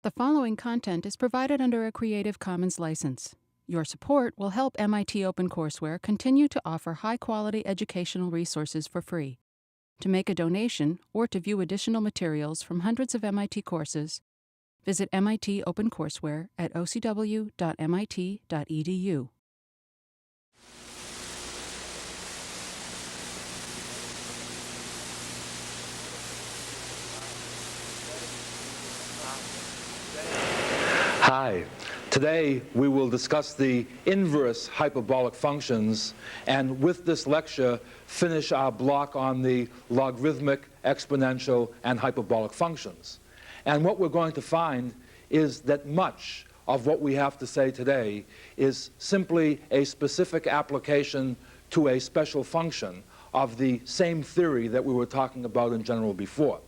The following content is provided under a Creative Commons license. Your support will help MIT OpenCourseware continue to offer high-quality educational resources for free. To make a donation or to view additional materials from hundreds of MIT courses, visit MIT OpenCourseware at ocw.mit.edu. Hi. Today we will discuss the inverse hyperbolic functions, and with this lecture finish our block on the logarithmic, exponential, and hyperbolic functions. And what we're going to find is that much of what we have to say today is simply a specific application to a special function of the same theory that we were talking about in general before.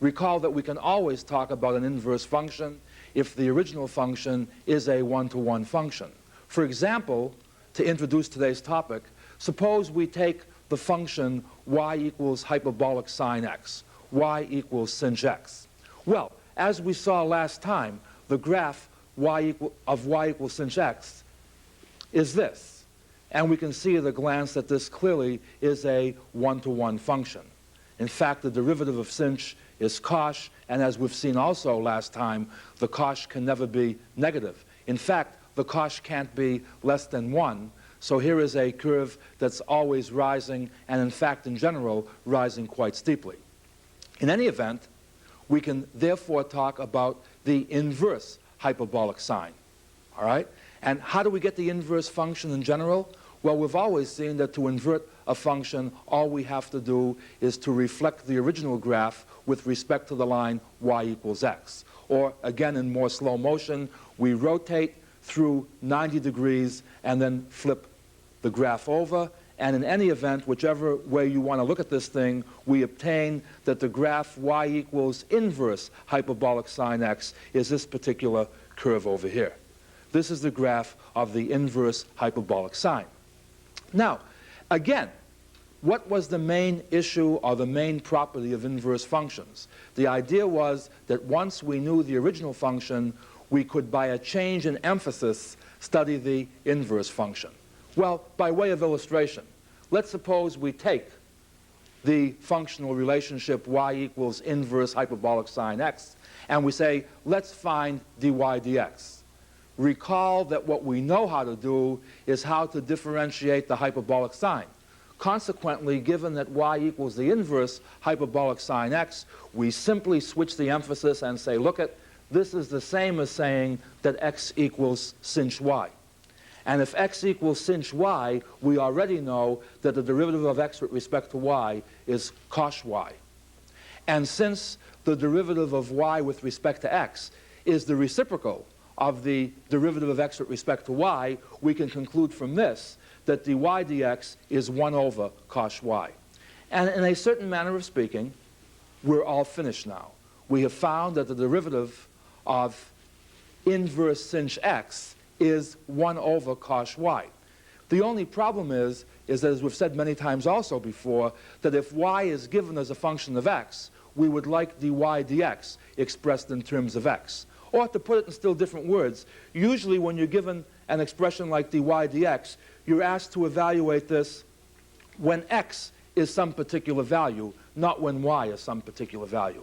Recall that we can always talk about an inverse function if the original function is a one-to-one function. For example, to introduce today's topic, suppose we take the function y equals hyperbolic sine x, y equals sinh x. Well, as we saw last time, the graph of y equals sinh x is this. And we can see at a glance that this clearly is a one-to-one function. In fact, the derivative of sinh is cosh, and as we've seen also last time, the cosh can never be negative. In fact, the cosh can't be less than 1, so here is a curve that's always rising, and in fact, in general, rising quite steeply. In any event, we can therefore talk about the inverse hyperbolic sign. All right? And how do we get the inverse function in general? Well, we've always seen that to invert a function, all we have to do is to reflect the original graph with respect to the line y equals x. Or, again, in more slow motion, we rotate through 90 degrees and then flip the graph over. And in any event, whichever way you want to look at this thing, we obtain that the graph y equals inverse hyperbolic sine x is this particular curve over here. This is the graph of the inverse hyperbolic sine. Now, again, what was the main issue or the main property of inverse functions? The idea was that once we knew the original function, we could, by a change in emphasis, study the inverse function. Well, by way of illustration, let's suppose we take the functional relationship y equals inverse hyperbolic sine x, and we say, let's find dy dx. Recall that what we know how to do is how to differentiate the hyperbolic sign. Consequently, given that y equals the inverse hyperbolic sine x, we simply switch the emphasis and say, look at, this is the same as saying that x equals sinh y. And if x equals sinh y, we already know that the derivative of x with respect to y is cosh y. And since the derivative of y with respect to x is the reciprocal of the derivative of x with respect to y, we can conclude from this that dy dx is 1 over cosh y. And in a certain manner of speaking, we're all finished now. We have found that the derivative of inverse sinh x is 1 over cosh y. The only problem is that, as we've said many times also before, that if y is given as a function of x, we would like dy dx expressed in terms of x. Or to put it in still different words, usually when you're given an expression like dy dx, you're asked to evaluate this when x is some particular value, not when y is some particular value.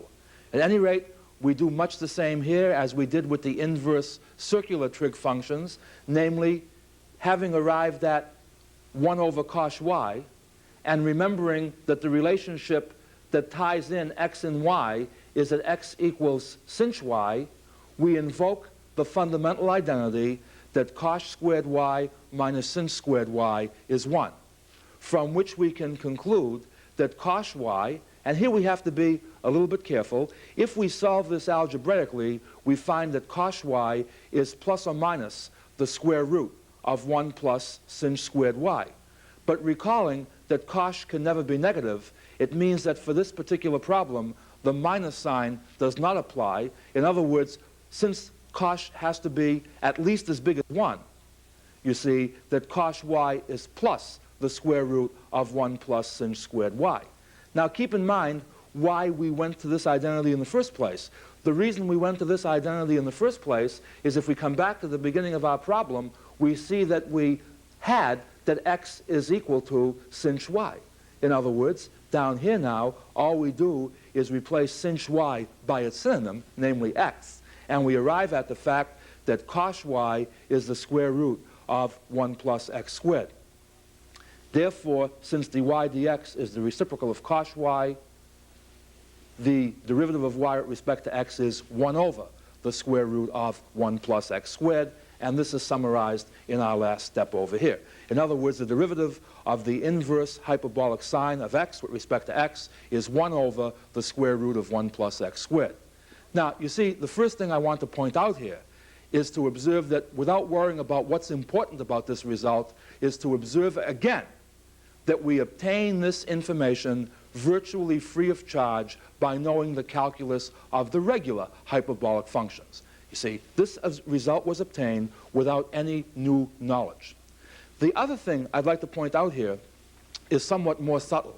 At any rate, we do much the same here as we did with the inverse circular trig functions, namely having arrived at 1 over cosh y and remembering that the relationship that ties in x and y is that x equals sinh y. We invoke the fundamental identity that cosh squared y minus sinh squared y is 1, from which we can conclude that cosh y, and here we have to be a little bit careful, if we solve this algebraically, we find that cosh y is plus or minus the square root of 1 plus sinh squared y. But recalling that cosh can never be negative, it means that for this particular problem, the minus sign does not apply. In other words, since cosh has to be at least as big as 1, you see that cosh y is plus the square root of 1 plus sinh squared y. Now keep in mind why we went to this identity in the first place. The reason we went to this identity in the first place is if we come back to the beginning of our problem, we see that we had that x is equal to sinh y. In other words, down here now, all we do is replace sinh y by its synonym, namely x, and we arrive at the fact that cos y is the square root of 1 plus x squared. Therefore, since dy dx is the reciprocal of cos y, the derivative of y with respect to x is 1 over the square root of 1 plus x squared, and this is summarized in our last step over here. In other words, the derivative of the inverse hyperbolic sine of x with respect to x is 1 over the square root of 1 plus x squared. Now, you see, the first thing I want to point out here is to observe that without worrying about what's important about this result, is to observe again that we obtain this information virtually free of charge by knowing the calculus of the regular hyperbolic functions. You see, this result was obtained without any new knowledge. The other thing I'd like to point out here is somewhat more subtle.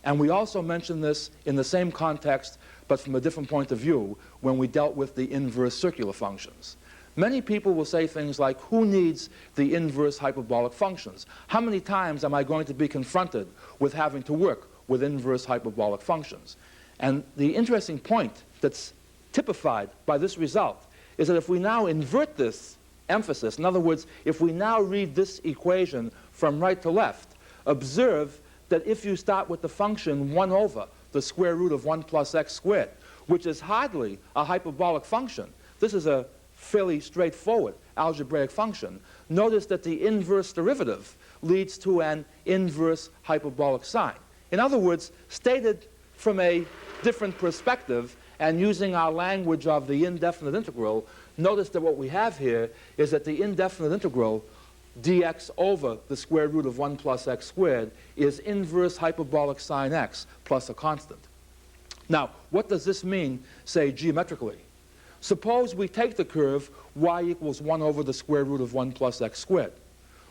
And we also mentioned this in the same context, but from a different point of view, when we dealt with the inverse circular functions. Many people will say things like, who needs the inverse hyperbolic functions? How many times am I going to be confronted with having to work with inverse hyperbolic functions? And the interesting point that's typified by this result is that if we now invert this emphasis, in other words, if we now read this equation from right to left, observe that if you start with the function 1 over the square root of 1 plus x squared, which is hardly a hyperbolic function, this is a fairly straightforward algebraic function, notice that the inverse derivative leads to an inverse hyperbolic sign. In other words, stated from a different perspective and using our language of the indefinite integral, notice that what we have here is that the indefinite integral dx over the square root of 1 plus x squared is inverse hyperbolic sine x plus a constant. Now, what does this mean, say, geometrically? Suppose we take the curve y equals 1 over the square root of 1 plus x squared.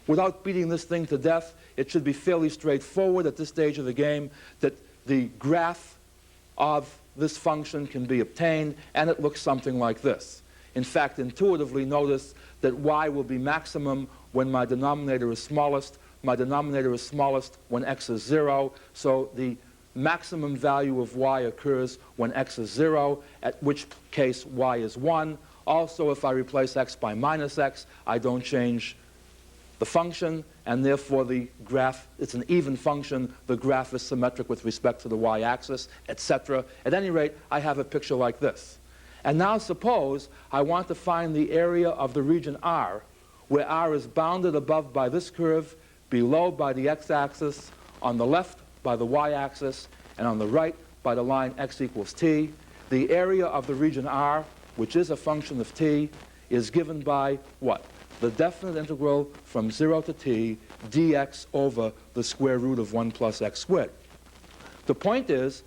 Without beating this thing to death, it should be fairly straightforward at this stage of the game that the graph of this function can be obtained, and it looks something like this. In fact, intuitively notice that y will be maximum when my denominator is smallest. My denominator is smallest when x is 0, so the maximum value of y occurs when x is 0, at which case y is 1. Also, if I replace x by minus x, I don't change the function, and therefore the graph, it's an even function, the graph is symmetric with respect to the y-axis, etc. At any rate, I have a picture like this. And now suppose I want to find the area of the region R, where R is bounded above by this curve, below by the x-axis, on the left by the y-axis, and on the right by the line x equals t. The area of the region R, which is a function of t, is given by what? The definite integral from 0 to t dx over the square root of 1 plus x squared. The point is,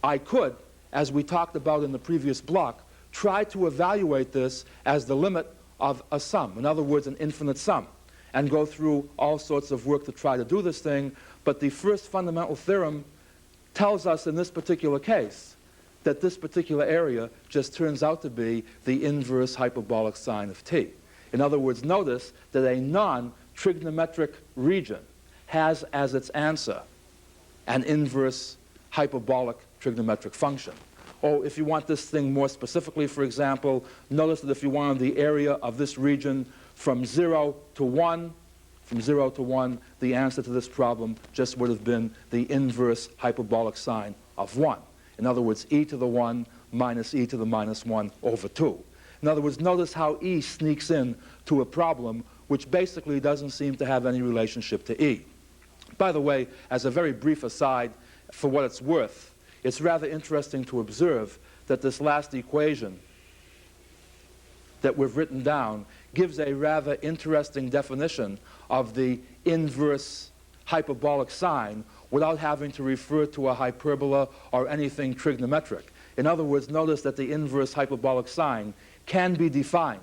I could, as we talked about in the previous block, try to evaluate this as the limit of a sum, in other words, an infinite sum, and go through all sorts of work to try to do this thing. But the first fundamental theorem tells us in this particular case that this particular area just turns out to be the inverse hyperbolic sine of t. In other words, notice that a non-trigonometric region has as its answer an inverse hyperbolic trigonometric function. Or if you want this thing more specifically, for example, notice that if you wanted the area of this region from 0 to 1, the answer to this problem just would have been the inverse hyperbolic sine of 1. In other words, e to the 1 minus e to the minus 1 over 2. In other words, notice how e sneaks in to a problem which basically doesn't seem to have any relationship to e. By the way, as a very brief aside, for what it's worth, it's rather interesting to observe that this last equation that we've written down gives a rather interesting definition of the inverse hyperbolic sine without having to refer to a hyperbola or anything trigonometric. In other words, notice that the inverse hyperbolic sine can be defined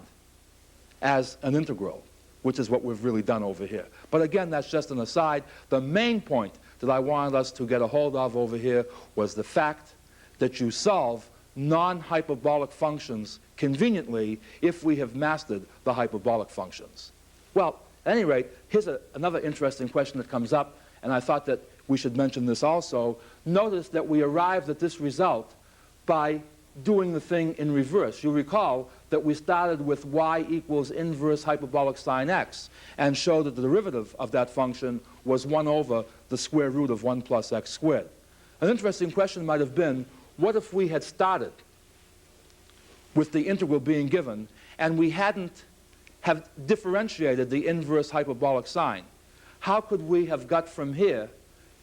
as an integral, which is what we've really done over here. But again, that's just an aside. The main point that I wanted us to get a hold of over here was the fact that you solve non-hyperbolic functions conveniently if we have mastered the hyperbolic functions. Well, at any rate, here's another interesting question that comes up, and I thought that we should mention this also. Notice that we arrived at this result by doing the thing in reverse. You recall that we started with y equals inverse hyperbolic sine x and showed that the derivative of that function was 1 over the square root of 1 plus x squared. An interesting question might have been, what if we had started with the integral being given and we hadn't have differentiated the inverse hyperbolic sine? How could we have got from here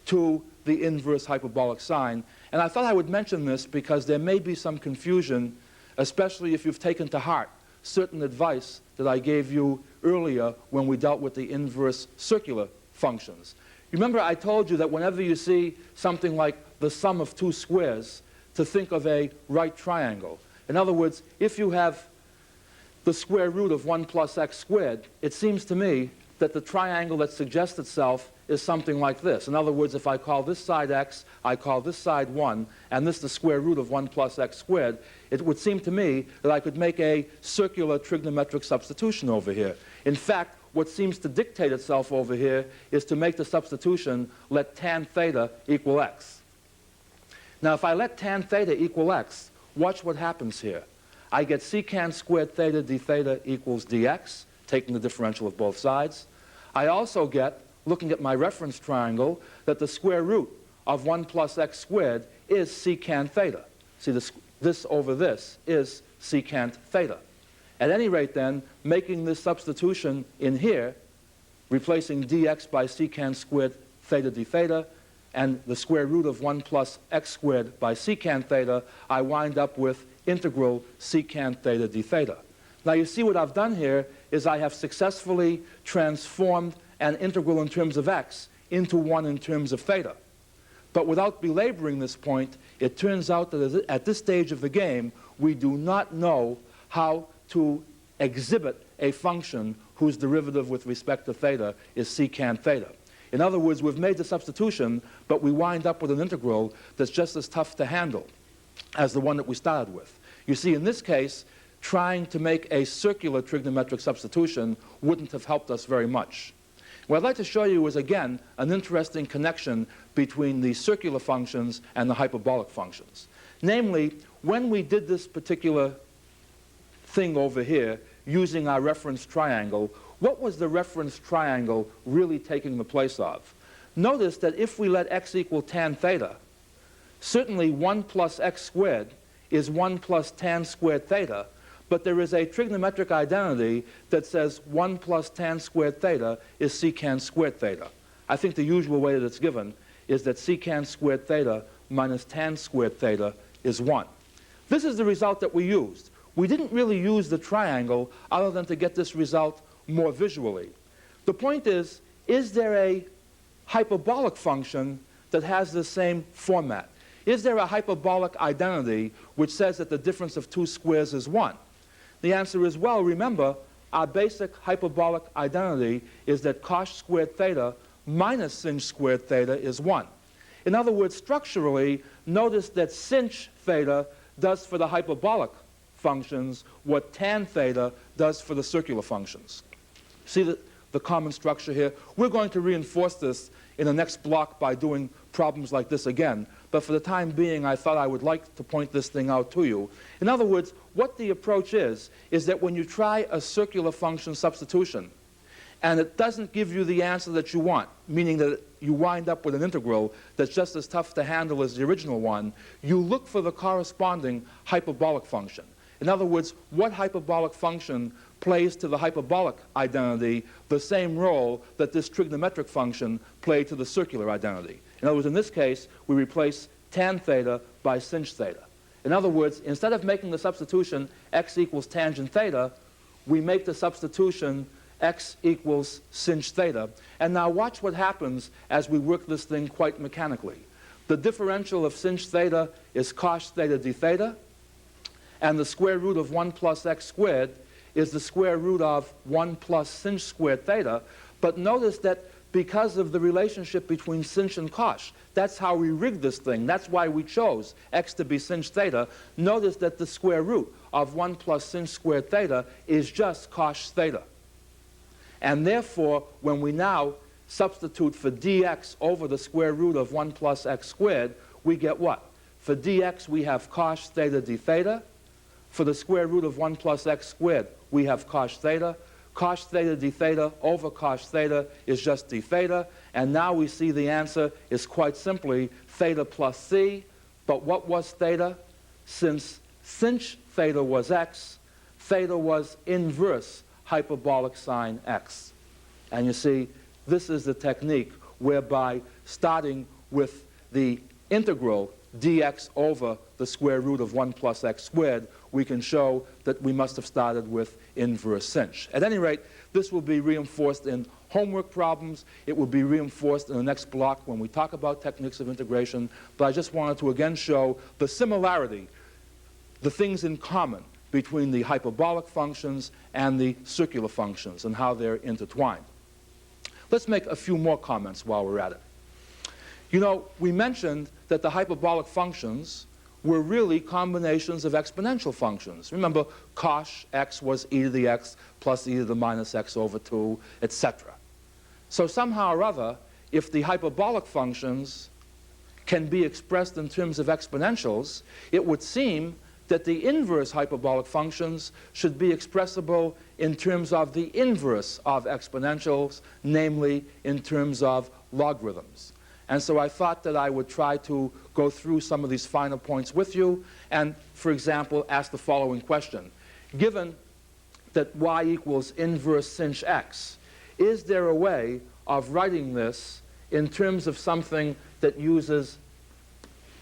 to the inverse hyperbolic sine? And I thought I would mention this because there may be some confusion, especially if you've taken to heart certain advice that I gave you earlier when we dealt with the inverse circular functions. Remember, I told you that whenever you see something like the sum of two squares, to think of a right triangle. In other words, if you have the square root of 1 plus x squared, it seems to me that the triangle that suggests itself is something like this. In other words, if I call this side x, I call this side 1, and this the square root of 1 plus x squared, it would seem to me that I could make a circular trigonometric substitution over here. In fact, what seems to dictate itself over here is to make the substitution let tan theta equal x. Now, if I let tan theta equal x, watch what happens here. I get secant squared theta d theta equals dx, taking the differential of both sides. I also get, looking at my reference triangle, that the square root of 1 plus x squared is secant theta. See, this over this is secant theta. At any rate, then, making this substitution in here, replacing dx by secant squared theta d theta, and the square root of 1 plus x squared by secant theta, I wind up with integral secant theta d theta. Now you see what I've done here is I have successfully transformed an integral in terms of x into one in terms of theta. But without belaboring this point, it turns out that at this stage of the game, we do not know how to exhibit a function whose derivative with respect to theta is secant theta. In other words, we've made the substitution, but we wind up with an integral that's just as tough to handle as the one that we started with. You see, in this case, trying to make a circular trigonometric substitution wouldn't have helped us very much. What I'd like to show you is, again, an interesting connection between the circular functions and the hyperbolic functions. Namely, when we did this particular thing over here using our reference triangle, what was the reference triangle really taking the place of? Notice that if we let x equal tan theta, certainly 1 plus x squared is 1 plus tan squared theta, but there is a trigonometric identity that says 1 plus tan squared theta is secant squared theta. I think the usual way that it's given is that secant squared theta minus tan squared theta is 1. This is the result that we used. We didn't really use the triangle other than to get this result more visually. The point is there a hyperbolic function that has the same format? Is there a hyperbolic identity which says that the difference of two squares is 1? The answer is, well, remember, our basic hyperbolic identity is that cos squared theta minus sinh squared theta is 1. In other words, structurally, notice that sinh theta does for the hyperbolic functions what tan theta does for the circular functions. See the common structure here? We're going to reinforce this in the next block by doing problems like this again. But for the time being, I thought I would like to point this thing out to you. In other words, what the approach is that when you try a circular function substitution, and it doesn't give you the answer that you want, meaning that you wind up with an integral that's just as tough to handle as the original one, you look for the corresponding hyperbolic function. In other words, what hyperbolic function plays to the hyperbolic identity the same role that this trigonometric function played to the circular identity. In other words, in this case, we replace tan theta by sinh theta. In other words, instead of making the substitution x equals tangent theta, we make the substitution x equals sinh theta. And now watch what happens as we work this thing quite mechanically. The differential of sinh theta is cos theta d theta, and the square root of 1 plus x squared is the square root of 1 plus sinh squared theta. But notice that because of the relationship between sinh and cosh. That's how we rigged this thing. That's why we chose x to be sinh theta. Notice that the square root of 1 plus sinh squared theta is just cosh theta. And therefore, when we now substitute for dx over the square root of 1 plus x squared, we get what? For dx, we have cosh theta d theta. For the square root of 1 plus x squared, we have cosh theta. Cosh theta d theta over cosh theta is just d theta. And now we see the answer is quite simply theta plus c. But what was theta? Since sinh theta was x, theta was inverse hyperbolic sine x. And you see, this is the technique whereby starting with the integral dx over the square root of 1 plus x squared, we can show that we must have started with inverse sinh. At any rate, this will be reinforced in homework problems. It will be reinforced in the next block when we talk about techniques of integration. But I just wanted to again show the similarity, the things in common between the hyperbolic functions and the circular functions and how they're intertwined. Let's make a few more comments while we're at it. You know, we mentioned that the hyperbolic functions were really combinations of exponential functions. Remember, cosh x was e to the x plus e to the minus x over 2, etc. So somehow or other, if the hyperbolic functions can be expressed in terms of exponentials, it would seem that the inverse hyperbolic functions should be expressible in terms of the inverse of exponentials, namely in terms of logarithms. And so I thought that I would try to go through some of these finer points with you and, for example, ask the following question. Given that y equals inverse sinh x, is there a way of writing this in terms of something that uses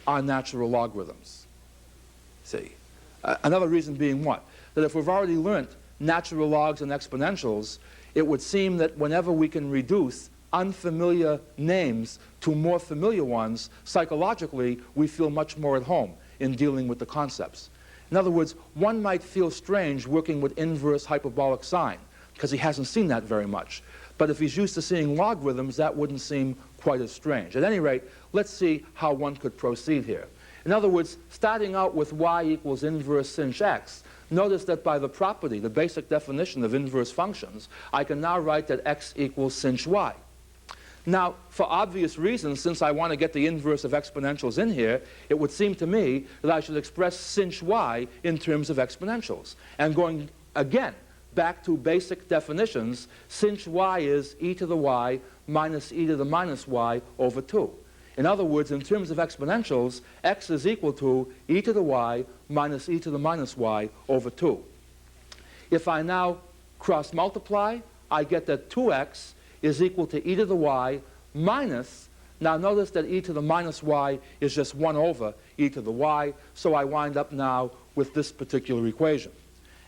our natural logarithms? See, another reason being what? That if we've already learned natural logs and exponentials, it would seem that whenever we can reduce unfamiliar names to more familiar ones, psychologically, we feel much more at home in dealing with the concepts. In other words, one might feel strange working with inverse hyperbolic sine, because he hasn't seen that very much. But if he's used to seeing logarithms, that wouldn't seem quite as strange. At any rate, let's see how one could proceed here. In other words, starting out with y equals inverse sinh x, notice that by the property, the basic definition of inverse functions, I can now write that x equals sinh y. Now, for obvious reasons, since I want to get the inverse of exponentials in here, it would seem to me that I should express sinh y in terms of exponentials. And going, again, back to basic definitions, sinh y is e to the y minus e to the minus y over 2. In other words, in terms of exponentials, x is equal to e to the y minus e to the minus y over 2. If I now cross multiply, I get that 2x is equal to e to the y minus, now notice that e to the minus y is just 1 over e to the y, so I wind up now with this particular equation.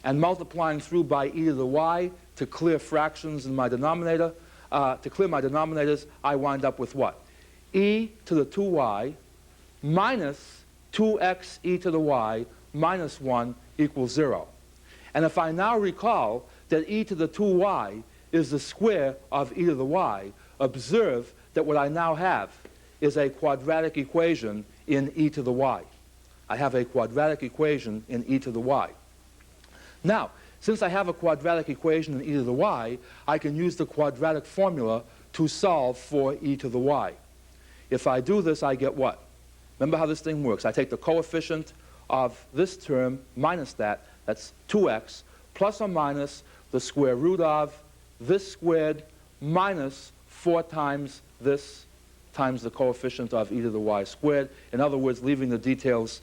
And multiplying through by e to the y to clear fractions in my denominator, to clear my denominators, I wind up with what? E to the 2y minus 2x e to the y minus 1 equals 0. And if I now recall that e to the 2y is the square of e to the y, observe that what I now have is a quadratic equation in e to the y. I have a quadratic equation in e to the y. Now, since I have a quadratic equation in e to the y, I can use the quadratic formula to solve for e to the y. If I do this, I get what? Remember how this thing works. I take the coefficient of this term minus that, that's 2x, plus or minus the square root of this squared minus 4 times this times the coefficient of e to the y squared. In other words, leaving the details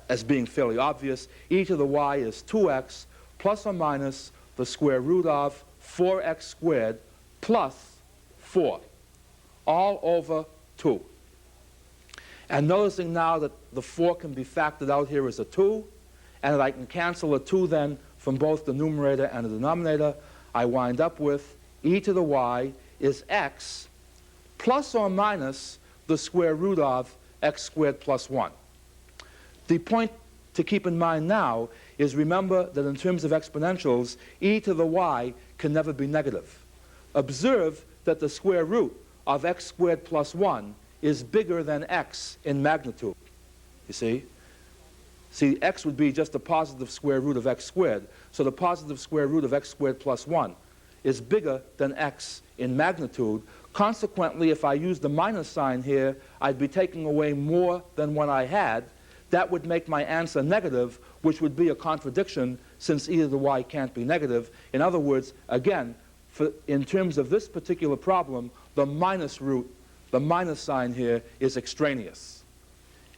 as being fairly obvious, e to the y is 2x plus or minus the square root of 4x squared plus 4, all over 2. And noticing now that the 4 can be factored out here as a 2, and that I can cancel a 2 then from both the numerator and the denominator, I wind up with e to the y is x plus or minus the square root of x squared plus 1. The point to keep in mind now is remember that in terms of exponentials, e to the y can never be negative. Observe that the square root of x squared plus 1 is bigger than x in magnitude. You see? See, x would be just the positive square root of x squared. So the positive square root of x squared plus 1 is bigger than x in magnitude. Consequently, if I use the minus sign here, I'd be taking away more than what I had. That would make my answer negative, which would be a contradiction since either the y can't be negative. In other words, again, in terms of this particular problem, the minus root, the minus sign here, is extraneous.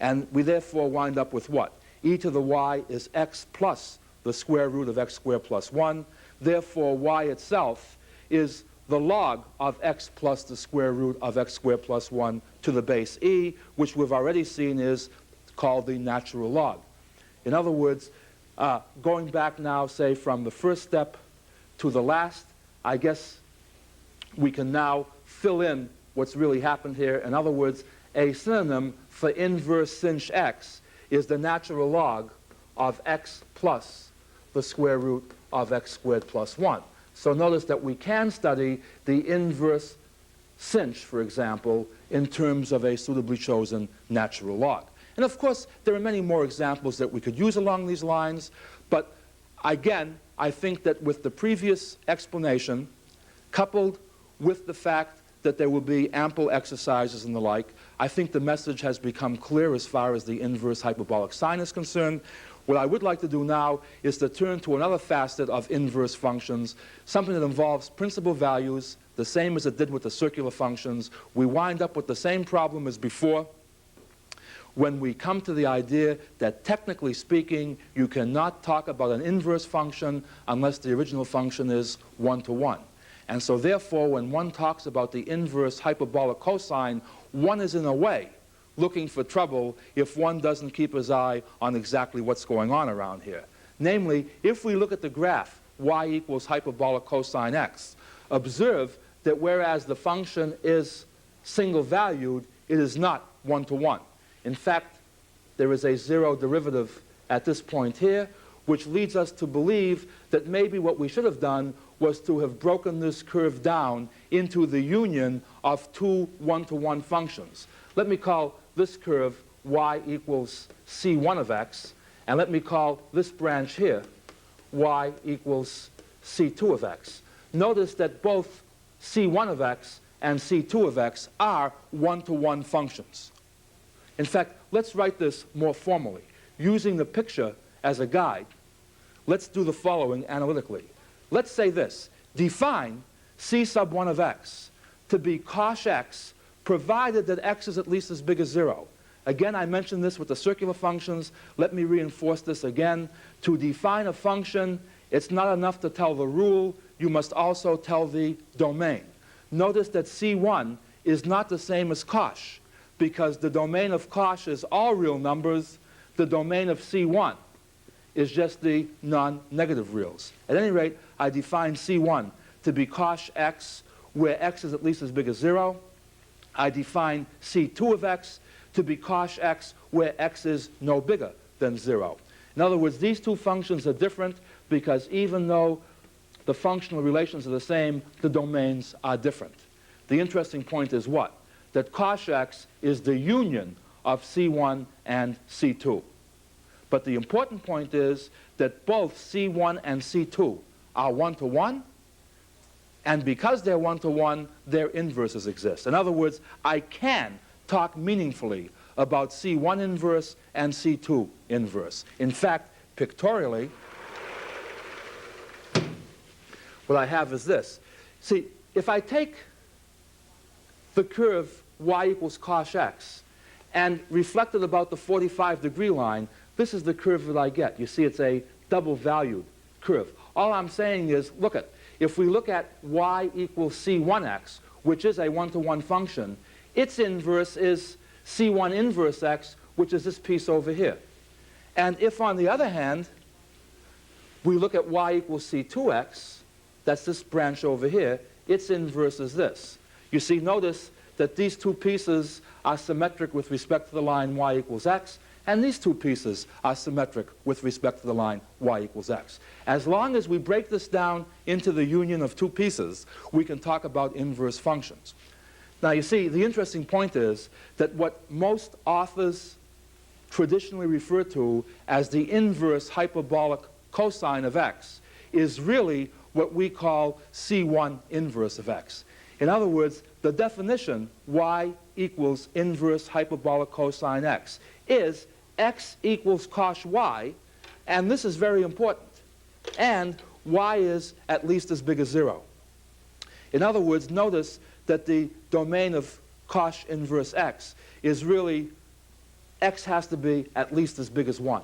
And we therefore wind up with what? E to the y is x plus the square root of x squared plus 1. Therefore, y itself is the log of x plus the square root of x squared plus 1 to the base e, which we've already seen is called the natural log. In other words, going back now, say, from the first step to the last, I guess we can now fill in what's really happened here. In other words, a synonym for inverse sinh x is the natural log of x plus the square root of x squared plus 1. So notice that we can study the inverse sinh, for example, in terms of a suitably chosen natural log. And of course, there are many more examples that we could use along these lines, but again, I think that with the previous explanation, coupled with the fact that there will be ample exercises and the like, I think the message has become clear as far as the inverse hyperbolic sine is concerned. What I would like to do now is to turn to another facet of inverse functions, something that involves principal values, the same as it did with the circular functions. We wind up with the same problem as before when we come to the idea that, technically speaking, you cannot talk about an inverse function unless the original function is 1-to-1. And so therefore, when one talks about the inverse hyperbolic cosine, one is in a way looking for trouble if one doesn't keep his eye on exactly what's going on around here. Namely, if we look at the graph y equals hyperbolic cosine x, observe that whereas the function is single valued, it is not 1-to-1. In fact, there is a zero derivative at this point here, which leads us to believe that maybe what we should have done was to have broken this curve down into the union of two 1-to-1 functions. Let me call this curve y equals c1 of x, and let me call this branch here y equals c2 of x. Notice that both c1 of x and c2 of x are 1-to-1 functions. In fact, let's write this more formally. Using the picture as a guide, let's do the following analytically. Let's say this: define c sub 1 of x to be cosh x, provided that x is at least as big as 0. Again, I mentioned this with the circular functions. Let me reinforce this again. To define a function, it's not enough to tell the rule. You must also tell the domain. Notice that c1 is not the same as cosh, because the domain of cosh is all real numbers. The domain of c1 is just the non-negative reals. At any rate, I define c1 to be cosh x, where x is at least as big as 0. I define c2 of x to be cosh x, where x is no bigger than 0. In other words, these two functions are different because even though the functional relations are the same, the domains are different. The interesting point is what? That cosh x is the union of c1 and c2. But the important point is that both c1 and c2 are 1-to-1, and because they're 1-to-1, their inverses exist. In other words, I can talk meaningfully about c1 inverse and c2 inverse. In fact, pictorially, what I have is this. See, if I take the curve y equals cosh x and reflect it about the 45-degree line, this is the curve that I get. You see, it's a double-valued curve. All I'm saying is, look at, if we look at y equals c1x, which is a 1-to-1 function, its inverse is c1 inverse x, which is this piece over here. And if, on the other hand, we look at y equals c2x, that's this branch over here, its inverse is this. You see, notice that these two pieces are symmetric with respect to the line y equals x, and these two pieces are symmetric with respect to the line y equals x. As long as we break this down into the union of two pieces, we can talk about inverse functions. Now you see, the interesting point is that what most authors traditionally refer to as the inverse hyperbolic cosine of x is really what we call C1 inverse of x. In other words, the definition y equals inverse hyperbolic cosine x is x equals cos y, and this is very important, and y is at least as big as 0. In other words, notice that the domain of cos inverse x is really x has to be at least as big as 1.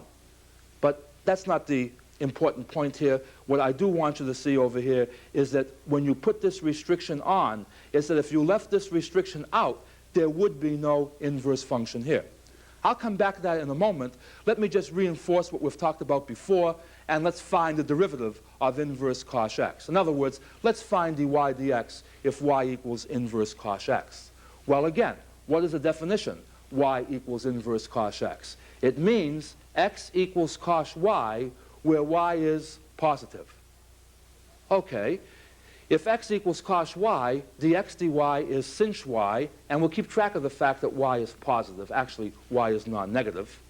But that's not the important point here. What I do want you to see over here is that when you put this restriction on, is that if you left this restriction out, there would be no inverse function here. I'll come back to that in a moment. Let me just reinforce what we've talked about before, and let's find the derivative of inverse cos x. In other words, let's find dy dx if y equals inverse cos x. Well, again, what is the definition? Y equals inverse cos x. It means x equals cos y where y is positive. Okay, if x equals cos y, dx dy is sinh y, and we'll keep track of the fact that y is positive. Actually, y is non-negative.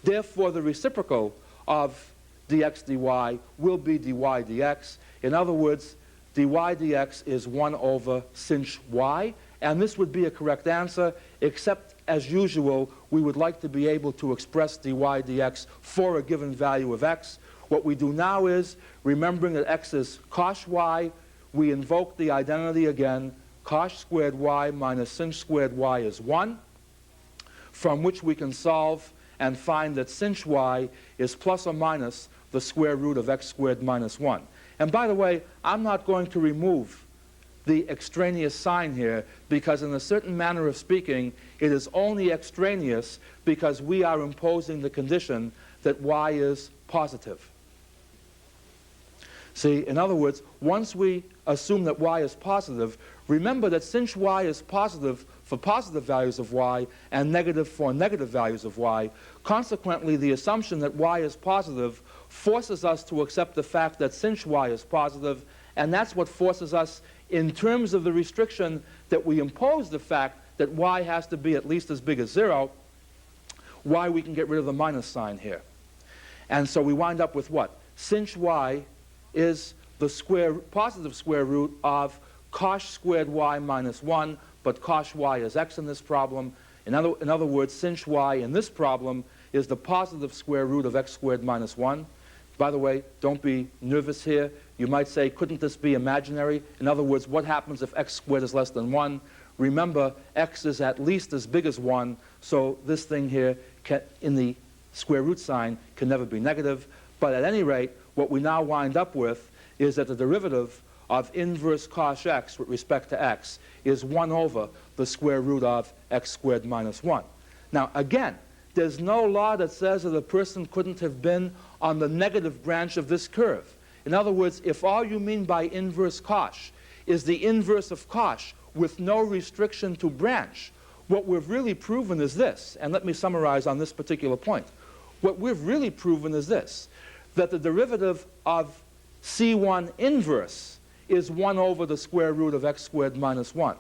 Therefore, the reciprocal of dx dy will be dy dx. In other words, dy dx is 1 over sinh y, and this would be a correct answer, except as usual, we would like to be able to express dy dx for a given value of x. What we do now is, remembering that x is cos y, we invoke the identity again. Cos squared y minus sinh squared y is 1, from which we can solve and find that sinh y is plus or minus the square root of x squared minus 1. And by the way, I'm not going to remove the extraneous sign here, because in a certain manner of speaking, it is only extraneous because we are imposing the condition that y is positive. See, in other words, once we assume that y is positive, remember that since y is positive for positive values of y and negative for negative values of y, consequently the assumption that y is positive forces us to accept the fact that since y is positive, and that's what forces us, in terms of the restriction that we impose the fact that y has to be at least as big as 0, why we can get rid of the minus sign here. And so we wind up with what? Since y is the positive square root of cos squared y minus 1, but cos y is x in this problem. In other words, since y in this problem is the positive square root of x squared minus 1. By the way, don't be nervous here. You might say, couldn't this be imaginary? In other words, what happens if x squared is less than 1? Remember, x is at least as big as 1, so this thing here in the square root sign can never be negative. But at any rate, what we now wind up with is that the derivative of inverse cos x with respect to x is 1 over the square root of x squared minus 1. Now, again, there's no law that says that a person couldn't have been on the negative branch of this curve. In other words, if all you mean by inverse cos is the inverse of cos with no restriction to branch, what we've really proven is this, and let me summarize on this particular point. What we've really proven is this, that the derivative of C1 inverse is 1 over the square root of x squared minus 1.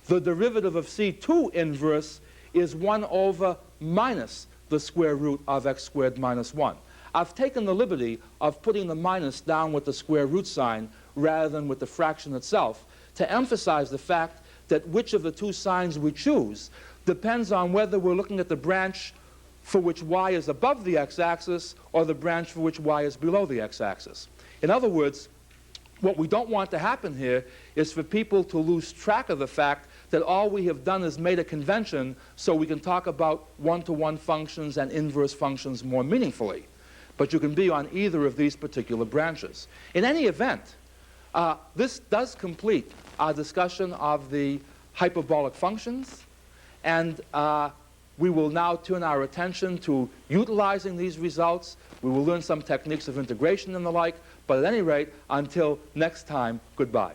The derivative of C2 inverse is 1 over minus the square root of x squared minus 1. I've taken the liberty of putting the minus down with the square root sign rather than with the fraction itself to emphasize the fact that which of the two signs we choose depends on whether we're looking at the branch for which y is above the x-axis or the branch for which y is below the x-axis. In other words, what we don't want to happen here is for people to lose track of the fact that all we have done is made a convention so we can talk about one-to-one functions and inverse functions more meaningfully. But you can be on either of these particular branches. In any event, this does complete our discussion of the hyperbolic functions, and we will now turn our attention to utilizing these results. We will learn some techniques of integration and the like, but at any rate, until next time, goodbye.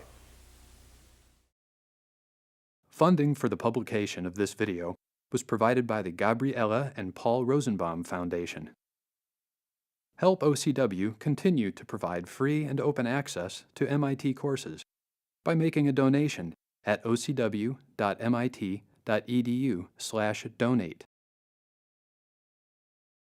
Funding for the publication of this video was provided by the Gabriella and Paul Rosenbaum Foundation. Help OCW continue to provide free and open access to MIT courses by making a donation at ocw.mit.edu/donate.